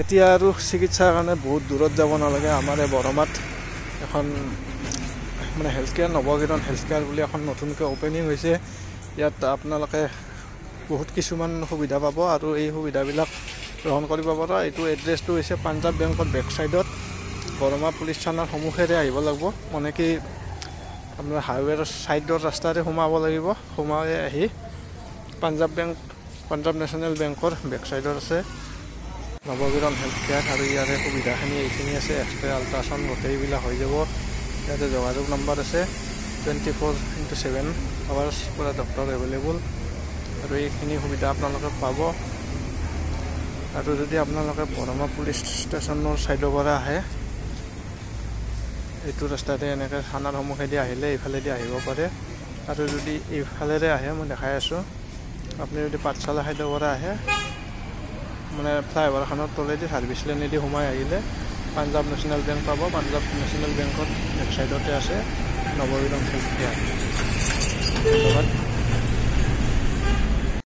এতিয়া আৰু চিকিৎসাৰ কাৰণে বহুত দূৰত যাব নালাগে। আমাৰ এই বৰমাত এখন মানে হেল্থ কেয়াৰ নৱকিৰণ হেল্থ কেয়াৰ বুলি এখন নতুনকৈ অপেনিং হৈছে। ইয়াত আপোনালোকে বহুত কিছুমান সুবিধা পাব আৰু এই সুবিধাবিলাক গ্ৰহণ কৰিব পৰা। এইটো এড্ৰেছটো হৈছে পাঞ্জাৱ বেংকৰ বেক চাইডত, বৰমা পুলিচ থানাৰ সন্মুখেৰে আহিব লাগিব। মানে কি আপোনাৰ হাইৱেৰ ছাইডৰ ৰাস্তাৰে সোমাব লাগিব। সোমাই আহি পাঞ্জাৱ নেশ্যনেল বেংকৰ বেক চাইডত আছে নৱকিৰণ হেল্থ কেয়াৰ আৰু ইয়াৰে সুবিধাখিনি এইখিনি আছে। এক্সৰে আল্ট্ৰাচাউণ্ড গোটেইবিলাক হৈ যাব। ইয়াতে যোগাযোগ নম্বৰ আছে 24/7 আৱাৰ্ছ পৰা ডক্টৰ এভেইলেবল আৰু এইখিনি সুবিধা আপোনালোকে পাব। আৰু যদি আপোনালোকে বৰমা পুলিচ ষ্টেচনৰ ছাইডৰ পৰা আহে, এইটো ৰাস্তাতে এনেকৈ থানাৰ সন্মুখেদি আহিলে এইফালেদি আহিব পাৰে। আৰু যদি এইফালেৰে আহে মই দেখাই আছোঁ, আপুনি যদি পাঠশালা ছাইডৰ পৰা আহে মানে ফ্লাইঅভাৰখনৰ তলেদি ছাৰ্ভিচ লেনেদি সোমাই আহিলে পাঞ্জাৱ নেশ্যনেল বেংক পাব। পাঞ্জাৱ নেশ্যনেল বেংকত বেক চাইডতে আছে নৱকিৰণ হেল্থ কেয়াৰ।